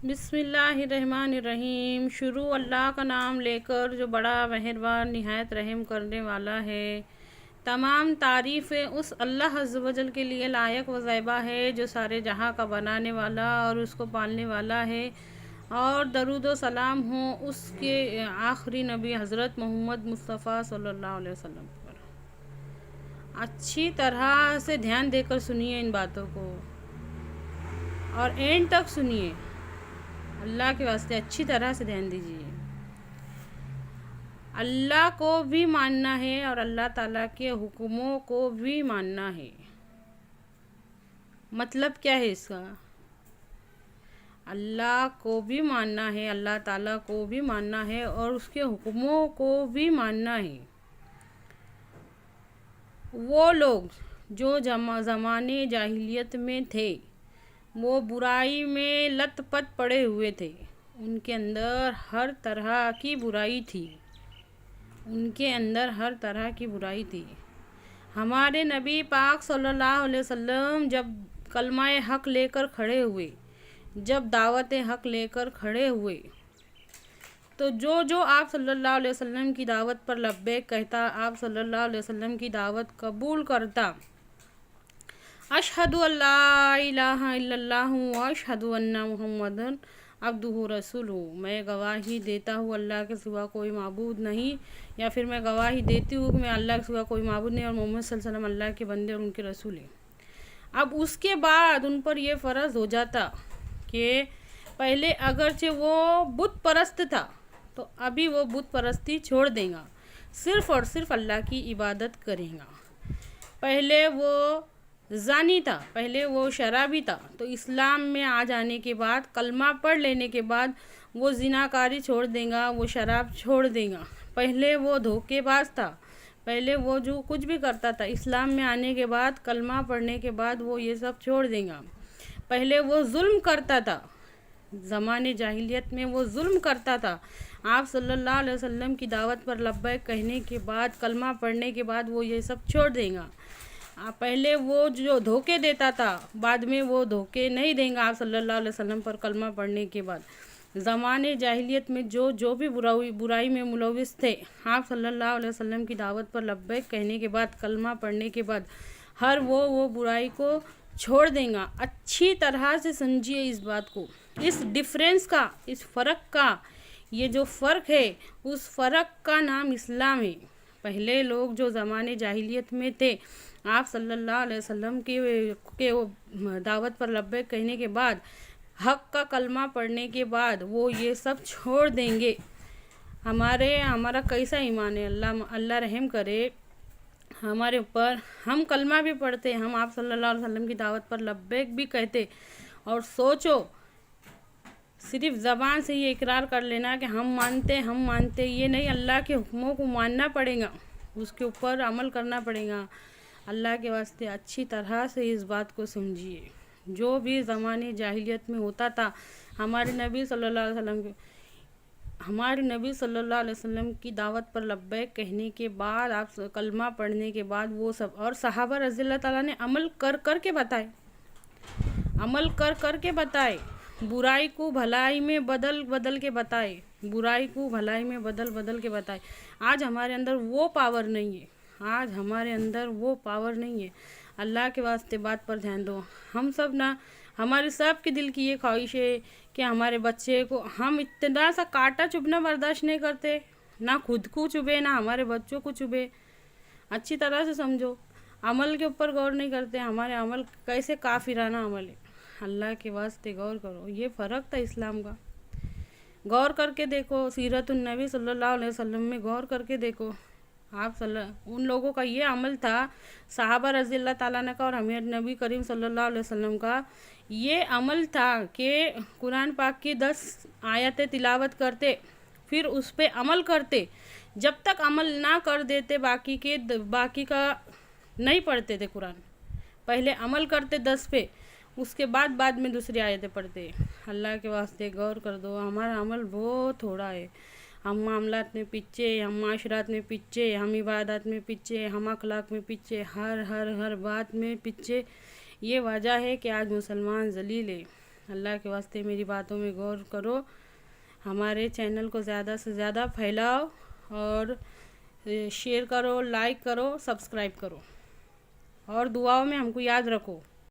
بسم اللہ الرحمن الرحیم۔ شروع اللہ کا نام لے کر جو بڑا مہربان نہایت رحم کرنے والا ہے۔ تمام تعریفیں اس اللہ عز و جل کے لیے لائق و زیبا ہے جو سارے جہاں کا بنانے والا اور اس کو پالنے والا ہے، اور درود و سلام ہوں اس کے آخری نبی حضرت محمد مصطفیٰ صلی اللہ علیہ وسلم پر۔ اچھی طرح سے دھیان دے کر سنیے ان باتوں کو اور اینڈ تک سنیے، اللہ کے واسطے اچھی طرح سے دھیان دیجیے۔ اللہ کو بھی ماننا ہے اور اللہ تعالیٰ کے حکموں کو بھی ماننا ہے۔ مطلب کیا ہے اس کا؟ اللہ کو بھی ماننا ہے، اللہ تعالیٰ کو بھی ماننا ہے اور اس کے حکموں کو بھی ماننا ہے۔ وہ لوگ جو زمانے جاہلیت میں تھے وہ برائی میں لت پت پڑے ہوئے تھے، ان کے اندر ہر طرح کی برائی تھی، ہمارے نبی پاک صلی اللہ علیہ وسلم جب کلمہ حق لے کر کھڑے ہوئے، جب دعوت حق لے کر کھڑے ہوئے، تو جو آپ صلی اللہ علیہ وسلم کی دعوت پر لبیک کہتا، آپ صلی اللہ علیہ وسلم کی دعوت قبول کرتا، اشہدو اللہ الہ الا اللہ و اشہدو ان محمد عبدہ رسولہ، میں گواہی دیتا ہوں اللہ کے سوا کوئی معبود نہیں، یا پھر میں گواہی دیتی ہوں کہ میں اللہ کے سوا کوئی معبود نہیں اور محمد صلی اللہ علیہ وسلم اللہ کے بندے اور ان کے رسول ہیں۔ اب اس کے بعد ان پر یہ فرض ہو جاتا کہ پہلے اگرچہ وہ بت پرست تھا تو ابھی وہ بت پرستی چھوڑ دے گا، صرف اور صرف اللہ کی عبادت کرے گا۔ پہلے وہ زانی تھا، پہلے وہ شرابی تھا، تو اسلام میں آ جانے کے بعد، کلمہ پڑھ لینے کے بعد وہ زناکاری چھوڑ دے گا، وہ شراب چھوڑ دے گا۔ پہلے وہ دھوکے باز تھا، پہلے وہ جو کچھ بھی کرتا تھا، اسلام میں آنے کے بعد، کلمہ پڑھنے کے بعد وہ یہ سب چھوڑ دے گا۔ پہلے وہ ظلم کرتا تھا، زمانے جاہلیت میں وہ ظلم کرتا تھا، آپ صلی اللہ علیہ وسلم کی دعوت پر لبیک کہنے کے بعد، کلمہ پڑھنے کے بعد وہ یہ سب چھوڑ دے گا۔ پہلے وہ جو دھوکے دیتا تھا، بعد میں وہ دھوکے نہیں دیں گا آپ صلی اللہ علیہ وسلم پر کلمہ پڑھنے کے بعد۔ زمانے جاہلیت میں جو بھی برائی میں ملوث تھے، آپ صلی اللہ علیہ وسلم کی دعوت پر لبیک کہنے کے بعد، کلمہ پڑھنے کے بعد، ہر وہ برائی کو چھوڑ دیں گا۔ اچھی طرح سے سمجھیے اس بات کو، اس ڈیفرنس کا، اس فرق کا، یہ جو فرق ہے اس فرق کا نام اسلام ہے۔ پہلے لوگ جو زمانے جاہلیت میں تھے، آپ صلی اللہ علیہ وسلم کے دعوت پر لبیک کہنے کے بعد، حق کا کلمہ پڑھنے کے بعد وہ یہ سب چھوڑ دیں گے۔ ہمارا کیسا ایمان ہے، اللہ رحم کرے ہمارے اوپر۔ ہم کلمہ بھی پڑھتے، ہم آپ صلی اللہ علیہ وسلم کی دعوت پر لبیک بھی کہتے، اور سوچو صرف زبان سے یہ اقرار کر لینا کہ ہم مانتے، یہ نہیں، اللہ کے حکموں کو ماننا پڑے گا، اس کے اوپر عمل کرنا پڑے گا۔ اللہ کے واسطے اچھی طرح سے اس بات کو سمجھیے، جو بھی زمانے جاہلیت میں ہوتا تھا، ہمارے نبی صلی اللہ علیہ وسلم کی دعوت پر لبیک کہنے کے بعد، آپ کلمہ پڑھنے کے بعد، وہ سب، اور صحابہ رضی اللہ تعالیٰ نے عمل کر کے بتائے، برائی کو بھلائی میں بدل کے بتائے، آج ہمارے اندر وہ پاور نہیں ہے، اللہ کے واسطے بات پر دھیان دو۔ ہمارے سب کے دل کی یہ خواہش ہے کہ ہمارے بچے کو، ہم اتنا سا کانٹا چبھنا برداشت نہیں کرتے، نہ خود کو چبھے نہ ہمارے بچوں کو چبھے۔ اچھی طرح سے سمجھو، عمل کے اوپر غور نہیں کرتے، ہمارے عمل کیسے کافرانہ عمل ہے، اللہ کے واسطے غور کرو۔ یہ فرق تھا اسلام کا، غور کر کے دیکھو، سیرت النبی صلی اللہ علیہ وسلم میں غور کر کے دیکھو، ان لوگوں کا یہ عمل تھا، صحابہ رضی اللہ تعالیٰ نے کا اور ہمارے نبی کریم صلی اللہ علیہ وسلم کا یہ عمل تھا کہ قرآن پاک کی 10 آیتیں تلاوت کرتے، پھر اس پہ عمل کرتے، جب تک عمل نہ کر دیتے باقی کا نہیں پڑھتے تھے قرآن، پہلے عمل کرتے 10 پہ، اس کے بعد میں دوسری آیتیں پڑھتے۔ اللہ کے واسطے غور کر دو، ہمارا عمل بہت تھوڑا ہے، ہم معاملات میں پیچھے، ہم معاشرات میں پیچھے، ہم عبادات میں پیچھے، ہم اخلاق میں پیچھے، ہر بات میں پیچھے۔ یہ وجہ ہے کہ آج مسلمان ذلیل ہے، اللہ کے واسطے میری باتوں میں غور کرو، ہمارے چینل کو زیادہ سے زیادہ پھیلاؤ اور شیئر کرو، لائک کرو، سبسکرائب کرو اور دعاؤں میں ہم کو یاد رکھو۔